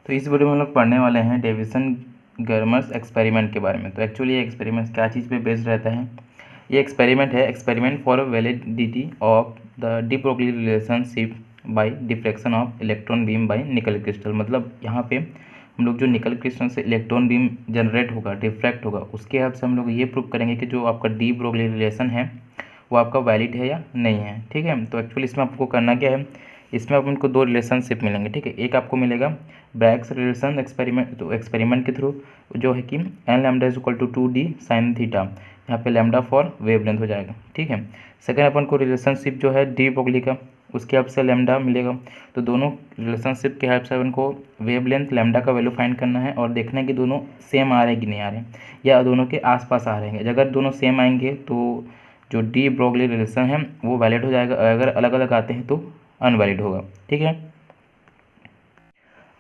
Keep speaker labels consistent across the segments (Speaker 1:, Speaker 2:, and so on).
Speaker 1: तो इस वीडियो में हम लोग पढ़ने वाले हैं डेविसन गर्मर्स एक्सपेरिमेंट के बारे में। तो एक्चुअली ये एक्सपेरिमेंट क्या चीज़ पे बेस्ड रहता है? ये एक्सपेरिमेंट है experiment for validity of the de Broglie relationship by diffraction of electron beam by nickel crystal. मतलब यहाँ पे हम लोग जो निकल क्रिस्टल से इलेक्ट्रॉन बीम जनरेट होगा, डिफ्रैक्ट होगा, उसके हेल्प से हम लोग ये प्रूव करेंगे कि जो आपका डी ब्रोगली रिलेशन है वो आपका वैलिड है या नहीं है। ठीक है, तो एक्चुअली इसमें आपको करना क्या है, इसमें आपको दो रिलेशनशिप मिलेंगे। ठीक है, एक आपको मिलेगा ब्रैग्स रिलेशन एक्सपेरिमेंट, तो एक्सपेरिमेंट के थ्रू जो है कि n lambda is equal to 2d sine theta, यहाँ पे लैम्डा फॉर वेवलेंथ हो जाएगा। ठीक है, सेकंड अपन को रिलेशनशिप जो है डी ब्रोगली का, उसके हेल्प से लैम्डा मिलेगा। तो दोनों रिलेशनशिप के हेल्प से अपन को वेवलेंथ लैम्डा का वैल्यू फाइंड करना है और देखना है कि दोनों सेम आ रहे हैं कि नहीं आ रहे हैं, या दोनों के आसपास आ रहे हैं। अगर दोनों सेम आएंगे तो जो डी ब्रोगली रिलेशन है वो वैलिड हो जाएगा, अगर अलग अलग आते हैं तो अनवैलिड होगा। ठीक है,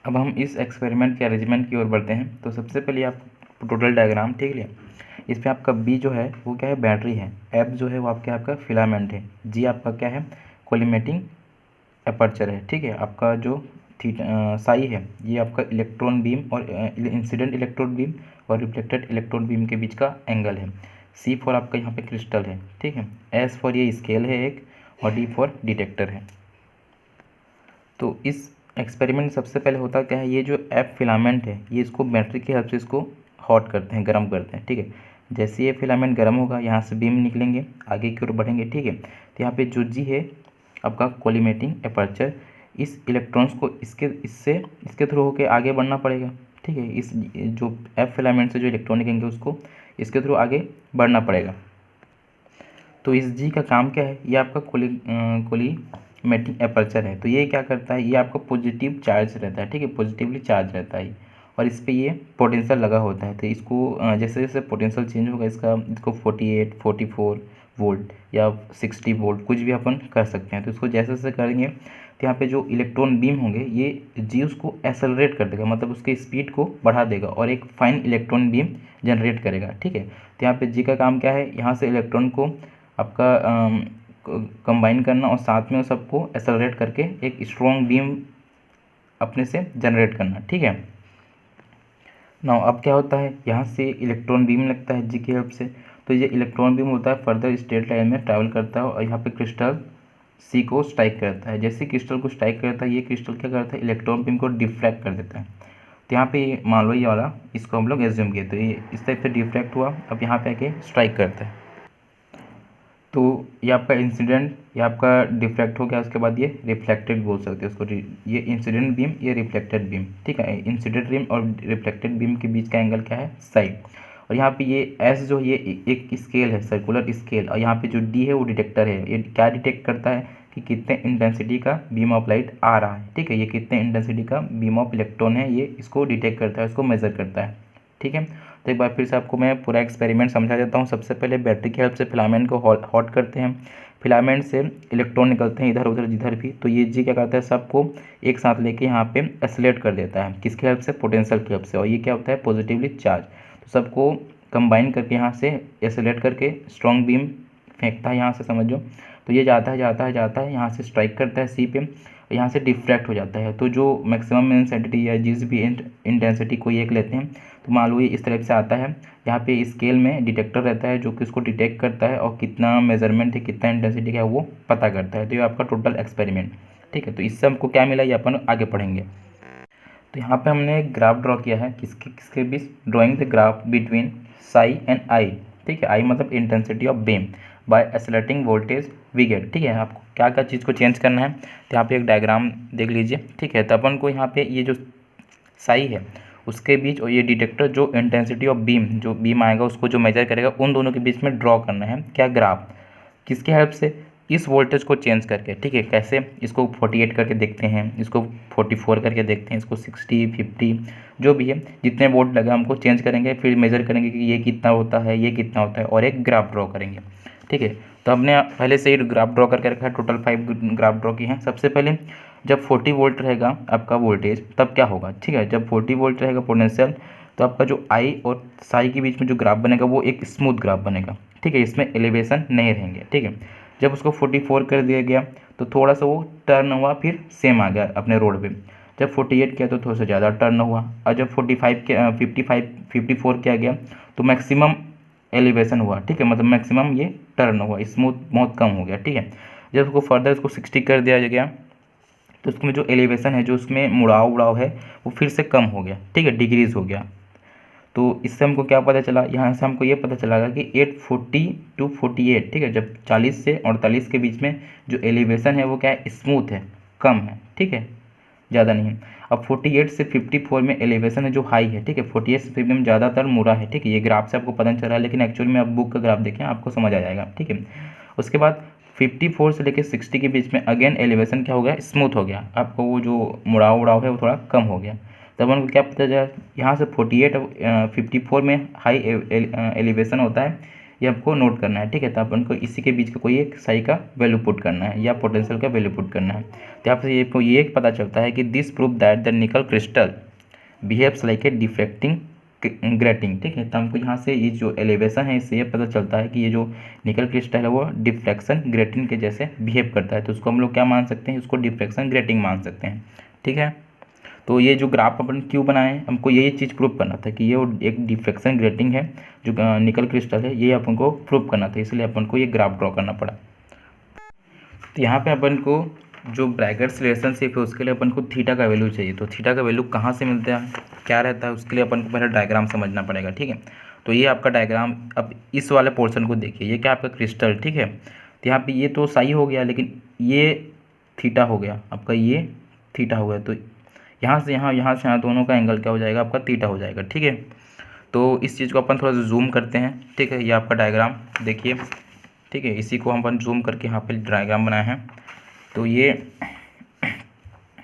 Speaker 1: अब हम इस एक्सपेरिमेंट के अरेंजमेंट की ओर बढ़ते हैं। तो सबसे पहले आप टोटल डायग्राम, ठीक है, इस पर आपका बी जो है वो क्या है, बैटरी है। एफ जो है वो आपका फिलामेंट है। जी आपका क्या है, कोलिमेटिंग अपर्चर है। ठीक है, आपका जो साई है ये आपका इलेक्ट्रॉन बीम और इंसिडेंट इलेक्ट्रॉन बीम और रिफ्लेक्टेड इलेक्ट्रॉन बीम के बीच का एंगल है। सी फॉर आपका यहाँ पे क्रिस्टल है। ठीक है, एस फॉर ये स्केल है एक, और डी फॉर डिटेक्टर है। तो इस एक्सपेरिमेंट सबसे पहले होता क्या है, ये जो एफ फिलामेंट है ये इसको बैटरी की हेल्प से इसको हॉट करते हैं, गर्म करते हैं। ठीक है, जैसे ये फिलामेंट गर्म होगा यहाँ से बीम निकलेंगे, आगे की ओर बढ़ेंगे। ठीक है, तो यहाँ पे जो जी है आपका कोलिमेटिंग अपर्चर, इस इलेक्ट्रॉन्स को इसके थ्रू होकर आगे बढ़ना पड़ेगा। ठीक है, इस जो एफ फिलामेंट से जो इलेक्ट्रॉन निकलेंगे उसको इसके थ्रू आगे बढ़ना पड़ेगा। तो इस जी का काम क्या है, ये आपका कोलिमेटिक अपर्चर है। तो ये क्या करता है, ये आपका पॉजिटिव चार्ज रहता है। ठीक है, पॉजिटिवली चार्ज रहता है और इस पे ये पोटेंशियल लगा होता है। तो इसको जैसे जैसे पोटेंशियल चेंज होगा इसको 48, 44 वोल्ट या 60 वोल्ट कुछ भी अपन कर सकते हैं। तो इसको जैसे जैसे करेंगे तो यहाँ पे जो इलेक्ट्रॉन बीम होंगे ये जी उसको एक्सेलरेट कर देगा, मतलब उसके स्पीड को बढ़ा देगा और एक फाइन इलेक्ट्रॉन बीम जनरेट करेगा। ठीक है, तो यहाँ पे जी का काम क्या है, यहाँ से इलेक्ट्रॉन को आपका कंबाइन करना और साथ में सबको एक्सेलरेट करके एक स्ट्रॉन्ग बीम अपने से जनरेट करना। ठीक है, नाउ अब क्या होता है, यहाँ से इलेक्ट्रॉन बीम लगता है जी की हेल्प से। तो ये इलेक्ट्रॉन बीम होता है फर्दर स्ट्रेट लाइन में ट्रैवल करता है और यहाँ पे क्रिस्टल सी को स्ट्राइक करता है। जैसे क्रिस्टल को स्ट्राइक करता है ये क्रिस्टल क्या करता है, इलेक्ट्रॉन बीम को डिफ्रैक्ट कर देता है। तो यहाँ पे मान लो ये वाला, इसको हम लोग एज्यूम किए, तो ये इस टाइप से डिफ्रैक्ट हुआ, अब यहाँ पे आके स्ट्राइक करता है। तो ये आपका इंसिडेंट, ये आपका डिफ्रैक्ट हो गया, उसके बाद ये रिफ्लेक्टेड बोल सकते हैं उसको। ये इंसिडेंट बीम, ये रिफ्लेक्टेड बीम। ठीक है, इंसिडेंट बीम और रिफ्लेक्टेड बीम के बीच का एंगल क्या है, साइड। और यहाँ पे ये एस जो ये एक स्केल है, सर्कुलर स्केल, और यहाँ पे जो डी है वो डिटेक्टर है। ये क्या डिटेक्ट करता है कि कितने इंटेंसिटी का बीम ऑफ लाइट आ रहा है। ठीक है, ये कितने इंटेंसिटी का बीम ऑफ इलेक्ट्रॉन है ये इसको डिटेक्ट करता है, इसको मेजर करता है। ठीक है, तो एक बार फिर से आपको मैं पूरा एक्सपेरिमेंट समझा देता हूँ। सबसे पहले बैटरी की हेल्प से फिलामेंट को हॉट करते हैं, फिलामेंट से इलेक्ट्रॉन निकलते हैं इधर उधर जिधर भी। तो ये जी क्या करता है, सबको एक साथ लेके यहाँ पे एक्सेलरेट कर देता है, किसकी हेल्प से, पोटेंशियल की हेल्प से। और ये क्या होता है, पॉजिटिवली चार्ज। तो सबको कंबाइन करके यहाँ से एक्सेलरेट करके स्ट्रॉन्ग बीम फेंकता है यहाँ से, समझो। तो ये जाता है जाता है जाता है, यहाँ से स्ट्राइक करता है सी पे, यहाँ से डिफ्रैक्ट हो जाता है। तो जो मैक्सिमम इंटेंसिटी या जिस भी इंटेंसिटी कोई एक लेते हैं, तो मान लो ये इस तरफ से आता है, यहाँ पे स्केल में डिटेक्टर रहता है जो कि उसको डिटेक्ट करता है और कितना मेजरमेंट है, कितना इंटेंसिटी का है वो पता करता है। तो ये आपका टोटल एक्सपेरिमेंट। ठीक है, तो इससे हमको क्या मिला ये अपन आगे पढ़ेंगे। तो यहाँ पे हमने एक ग्राफ ड्रॉ किया है, किसके किसके बीच, drawing the graph between psi and I. ठीक है, आई मतलब intensity of beam by accelerating voltage V get. ठीक है, आपको क्या क्या चीज़ को चेंज करना है, तो यहाँ पे एक डायग्राम देख लीजिए। ठीक है, तो अपन को यहाँ पे ये जो साई है उसके बीच और ये डिटेक्टर जो इंटेंसिटी ऑफ बीम, जो बीम आएगा उसको जो मेजर करेगा, उन दोनों के बीच में ड्रॉ करना है क्या, ग्राफ। किसके हेल्प से, इस वोल्टेज को चेंज करके। ठीक है, कैसे, इसको 48 करके देखते हैं, इसको 44 करके देखते हैं, इसको 60, 50 जो भी है, जितने वोल्ट लगा हमको चेंज करेंगे, फिर मेजर करेंगे कि ये कितना होता है, ये कितना होता है, और एक ग्राफ ड्रॉ करेंगे। ठीक है, तो हमने पहले से ही ग्राफ ड्रॉ करके रखा है, टोटल 5 ग्राफ ड्रॉ किए हैं। सबसे पहले जब 40 वोल्ट रहेगा आपका वोल्टेज तब क्या होगा। ठीक है, जब 40 वोल्ट रहेगा पोटेंशियल, तो आपका जो आई और साई के बीच में जो ग्राफ बनेगा वो एक स्मूथ ग्राफ बनेगा। ठीक है, इसमें एलिवेशन नहीं रहेंगे। ठीक है, जब उसको 44 कर दिया गया तो थोड़ा सा वो टर्न हुआ, फिर सेम आ गया अपने रोड पे। जब 48 किया तो थोड़ा सा ज़्यादा टर्न हुआ, और जब 45 के 54 किया गया तो मैक्सिमम एलिवेशन हुआ, ठीक है, मतलब मैक्सिमम ये टर्न हुआ, स्मूथ बहुत कम हो गया, ठीक है। जब उसको फर्दर इसको 60 कर दिया गया तो उसमें जो एलिवेशन है, जो उसमें मुड़ाव उड़ाव है, वो फिर से कम हो गया, ठीक है, डिक्रीज हो गया। तो इससे हमको क्या पता चला, यहाँ से हमको ये पता चला कि 840 to 48, ठीक है, जब 40 से 48 के बीच में जो एलिवेशन है वो क्या है, स्मूथ है, कम है, ठीक है, ज़्यादा नहीं है। अब 48 से 54 में एलिवेशन है जो हाई है, ठीक है, 48 से 50 में ज़्यादातर मुड़ा है, ठीक है, ये ग्राफ से आपको पता चल रहा है, लेकिन एक्चुअल में आप बुक का ग्राफ देखें आपको समझ आ जाएगा, ठीक है। उसके बाद 54 से लेकर 60 के बीच में अगेन एलिवेशन क्या हो गया, स्मूथ हो गया, आपको वो जो मुड़ाव उड़ाव है वो थोड़ा कम हो गया। तब हमको क्या पता चला, यहाँ से 48 और 54 में हाई एलिवेशन होता है, ये आपको नोट करना है, ठीक है। तो अपन को इसी के बीच का कोई एक साई का वैल्यू पुट करना है या पोटेंशियल का वैल्यू पुट करना है। तो यहाँ से ये पता चलता है कि this proof that the nickel crystal behaves like a deflecting grating, ठीक है। तो हमको यहाँ से ये जो एलिवेशन है इससे ये पता चलता है कि ये जो निकल क्रिस्टल है वो डिफ्लेक्शन ग्रेटिंग के जैसे बिहेव करता है, तो उसको हम लोग क्या मान सकते हैं, उसको डिफ्लेक्शन ग्रेटिंग मान सकते हैं, ठीक है। तो ये जो ग्राफ अपन क्यों बनाए, हमको यही चीज़ प्रूव करना था कि ये एक डिफ्लेक्शन ग्रेटिंग है जो निकल क्रिस्टल है, ये अपन को प्रूव करना था, इसलिए अपन को ये ग्राफ ड्रॉ करना पड़ा। तो यहाँ पे अपन को जो ब्रैकेट्स रिलेशनशिप है उसके लिए अपन को थीटा का वैल्यू चाहिए। तो थीटा का वैल्यू कहाँ से मिलता है, क्या रहता है, उसके लिए अपन को पहले डायग्राम समझना पड़ेगा, ठीक है। तो ये आपका डायग्राम, अब इस वाले पोर्शन को देखिए, ये क्या आपका क्रिस्टल, ठीक है। तो यहाँ पे ये तो साई हो गया, लेकिन ये थीटा हो गया आपका, ये थीटा हो गया, तो यहाँ से यहाँ दोनों का एंगल क्या हो जाएगा, आपका थीटा हो जाएगा, ठीक है। तो इस चीज़ को अपन थोड़ा सा जूम करते हैं, ठीक है। ये आपका डायग्राम देखिए, ठीक है, इसी को हम अपन जूम करके यहाँ पे डायग्राम बनाए हैं। तो ये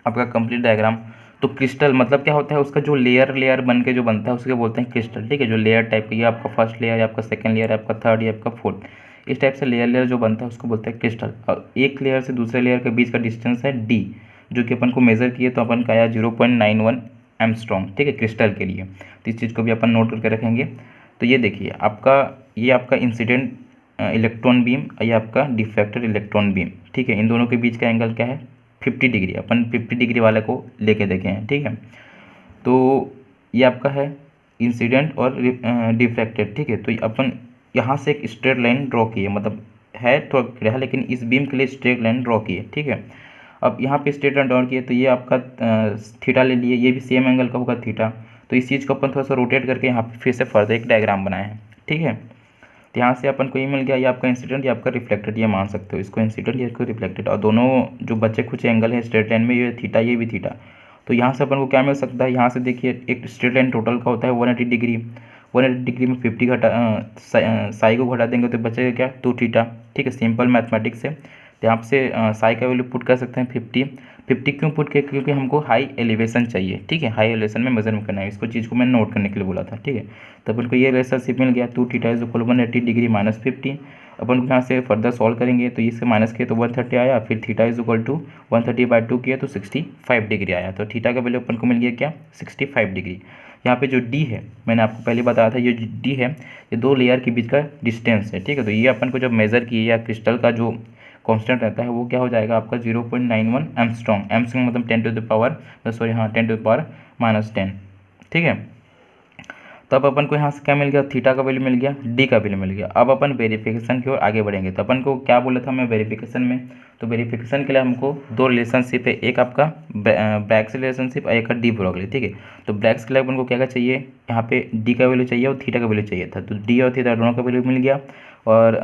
Speaker 1: आपका कंप्लीट डायग्राम। तो क्रिस्टल मतलब क्या होता है, उसका जो लेयर बन के जो बनता है उसके बोलते हैं क्रिस्टल, ठीक है। जो लेयर टाइप का, ये आपका फर्स्ट लेयर है, आपका सेकंड लेयर है, आपका थर्ड, ये आपका फोर्थ, इस टाइप से लेयर जो बनता है उसको बोलते हैं क्रिस्टल। और एक लेयर से दूसरे लेयर के बीच का डिस्टेंस है डी, जो कि अपन को मेज़र किए तो अपन का आया 0.91 एंगस्ट्रॉम, ठीक है, क्रिस्टल के लिए। तो इस चीज़ को भी अपन नोट करके रखेंगे। तो ये देखिए आपका, ये आपका इंसिडेंट इलेक्ट्रॉन बीम, ये आपका डिफ्रैक्टेड इलेक्ट्रॉन बीम, ठीक है। इन दोनों के बीच का एंगल क्या है, 50 डिग्री। अपन 50 डिग्री वाले को लेके देखे हैं, ठीक है। तो ये आपका है इंसिडेंट और डिफ्रैक्टेड, ठीक है। तो अपन यहाँ से एक स्ट्रेट लाइन ड्रॉ किए, मतलब है थोड़ा है, लेकिन इस बीम के लिए स्ट्रेट लाइन ड्रॉ किए, ठीक है। अब यहाँ पे स्ट्रेट लाइन ड्रॉ किए तो ये आपका थीटा ले लिए, ये भी सेम एंगल का होगा थीटा। तो इस चीज़ को अपन थोड़ा सा रोटेट करके यहाँ पे फिर से फर्दर एक डायग्राम बनाए हैं, ठीक है। तो यहाँ से अपन को ये मिल गया, ये आपका इंसिडेंट, ये आपका रिफ्लेक्टेड, ये मान सकते हो इसको इंसिडेंट, ये इसको रिफ्लेक्टेड, और दोनों जो बचे कुछ एंगल है स्ट्रेट लाइन में, ये थीटा, ये भी थीटा। तो यहाँ से अपन को क्या मिल सकता है, यहाँ से देखिए एक स्ट्रेट लाइन टोटल का होता है 180 डिग्री, 180 डिग्री में 50 घटा साई को घटा देंगे तो बचेगा क्या, 2 थीटा, ठीक है, सिंपल मैथमेटिक्स से। तो यहाँ से साई का वैल्यू पुट कर सकते हैं 50 क्यों पुट किया, क्योंकि हमको हाई एलिवेशन चाहिए, ठीक है, हाई एलिवेशन में मेजरमेंट करना है, इसको चीज़ को मैंने नोट करने के लिए बोला था, ठीक है। तो अपन को ये रिलेशनशिप मिल गया, 2 theta is equal 180 degree minus 50। अपन को यहाँ से फर्दर सॉल्व करेंगे तो इससे माइनस किए तो 130 आया, फिर थीटा इज इक्वल टू 130/2 किया तो 65 डिग्री आया। तो थीटा का वैल्यू अपन को मिल गया क्या, 65 डिग्री। यहाँ पे जो डी है, मैंने आपको पहले बताया था, ये जो डी है ये दो लेयर के बीच का डिस्टेंस है, ठीक है। तो ये अपन को जब मेज़र किए, या क्रिस्टल का जो कांस्टेंट रहता है वो क्या हो जाएगा आपका 0.91 एंगस्ट्रॉम, एंगस्ट्रॉम मतलब 10 टू द पावर 10 ठीक है। तो अब अपन को यहाँ से क्या मिल गया, थीटा का वैल्यू मिल गया, डी का वैल्यू मिल गया। अब अपन वेरिफिकेशन की ओर आगे बढ़ेंगे। तो अपन को क्या बोला था मैं वेरिफिकेशन में, तो वेरिफिकेशन के लिए हमको दो रिलेशनशिप है, एक आपका ब्रैग्स रिलेशनशिप और एक है डी ब्रोगली, ठीक है। तो ब्रैग्स के लिए अपन को क्या क्या चाहिए, यहाँ पे डी का वैल्यू चाहिए और थीटा का वैल्यू चाहिए था। तो डी और थीटा दोनों का वैल्यू मिल गया। और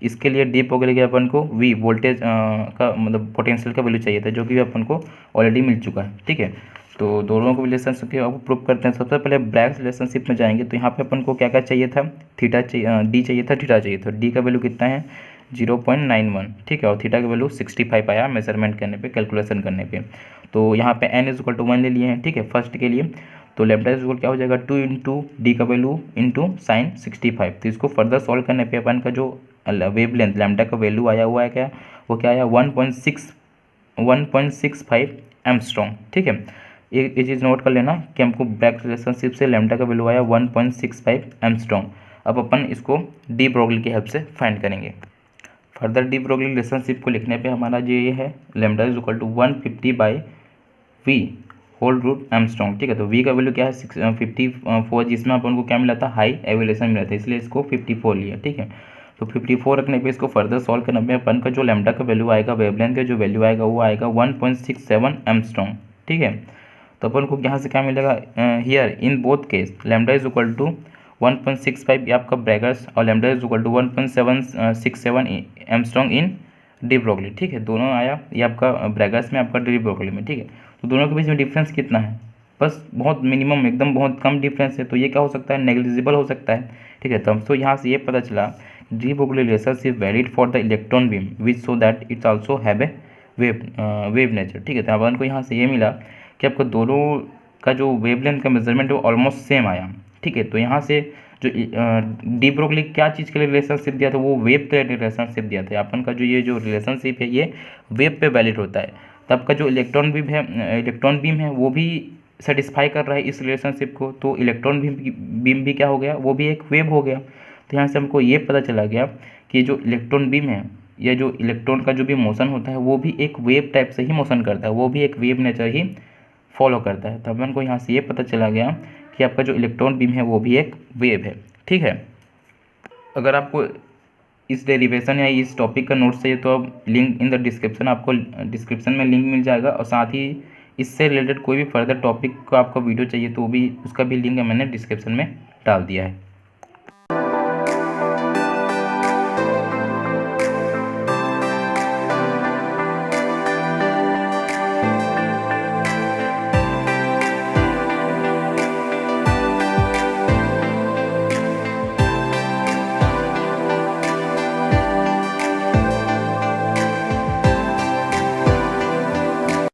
Speaker 1: इसके लिए डी ब्रोगली के अपन को वी वोल्टेज का मतलब पोटेंशियल का वैल्यू चाहिए था, जो कि अपन को ऑलरेडी मिल चुका है, ठीक है। तो दोनों को रिलेशनशिप को प्रूव करते हैं। सबसे पहले ब्रैग्स रिलेशनशिप में जाएंगे। तो यहाँ पे अपन को क्या क्या चाहिए था, थीटा चाहिए, डी चाहिए था, थीटा चाहिए था। डी का वैल्यू कितना है 0.91, ठीक है। और थीटा का वैल्यू 65 आया मेजरमेंट करने पे, कैलकुलेशन करने पे। तो यहाँ पे n इज इक्वल टू 1 ले लिए हैं, ठीक है, फर्स्ट के लिए। तो लेमडा इज इक्वल क्या हो जाएगा 2 इंटू डी का वैल्यू इंटू साइन 65। तो इसको फर्दर सॉल्व करने पे अपन का जो वेव लेंथ लैम्डा का वैल्यू आया हुआ है क्या, वो क्या आया 1.65 एंगस्ट्रॉम, ठीक है। ये चीज़ नोट कर लेना कि हमको ब्रैग्स रिलेशनशिप से लैम्डा का वैल्यू आया 1.65 एंगस्ट्रॉम। अब अपन इसको डी ब्रोगली की हेल्प से फाइंड करेंगे। फर्दर डी ब्रोगली रिलेशनशिप को लिखने पे हमारा जो ये है lambda is equal to 150/v whole root angstrom, ठीक है। तो वी का वैल्यू क्या है 54, जिसमें अपन को क्या मिला था, हाई एवेलेशन मिला था, इसलिए इसको 54 लिया, ठीक है। तो 54 रखने पे इसको फर्दर सॉल्व करने पे अपन का जो लैम्डा का वैल्यू आएगा, वेवलेंथ का जो वैल्यू आएगा वो आएगा 1.67 एमस्ट्रॉन्ग, ठीक है। तो अपन को यहाँ से क्या मिलेगा, here in both case lambda is equal to 1.65 ये आपका ब्रैगर्स और lambda is equal to 1.767 angstrom in de Broglie, ठीक है। दोनों आया, ये आपका ब्रैगर्स में, आपका डी ब्रोगली में, ठीक है। तो दोनों के बीच में डिफरेंस कितना है, बस बहुत मिनिमम, एकदम बहुत कम डिफरेंस है। तो ये क्या हो सकता है, नेग्लिजिबल हो सकता है, ठीक है। तो यहाँ से ये पता चला D Broglie relationship valid for the electron beam which so that it's also have a wave nature, ठीक है। तो अपन को यहाँ से ये मिला कि आपको दोनों का जो वेवलेंथ का मेजरमेंट है वो ऑलमोस्ट सेम आया, ठीक है। तो यहाँ से जो डी ब्रोगली क्या चीज़ के लिए रिलेशनशिप दिया था, वो वेव के लिए रिलेशनशिप दिया था। अपन का जो ये जो रिलेशनशिप है ये वेव पे वैलिड होता है। तब का जो इलेक्ट्रॉन बीम है वो भी सेटिस्फाई कर रहा है इस रिलेशनशिप को, तो इलेक्ट्रॉन बीम भी क्या हो गया, वो भी एक वेव हो गया। तो यहाँ से हमको ये पता चला गया कि जो इलेक्ट्रॉन बीम है या जो इलेक्ट्रॉन का जो भी मोशन होता है वो भी एक वेव टाइप से ही मोशन करता है, वो भी एक वेव नेचर ही फॉलो करता है। तो अपन को यहाँ से ये पता चला गया कि आपका जो इलेक्ट्रॉन बीम है वो भी एक वेव है, ठीक है। अगर आपको इस डेरिवेशन या इस टॉपिक का नोट्स चाहिए तो अब लिंक इन द डिस्क्रिप्शन, आपको डिस्क्रिप्शन में लिंक मिल जाएगा। और साथ ही इससे रिलेटेड कोई भी फर्दर टॉपिक का आपको वीडियो चाहिए तो वो भी, उसका भी लिंक मैंने डिस्क्रिप्शन में डाल दिया है।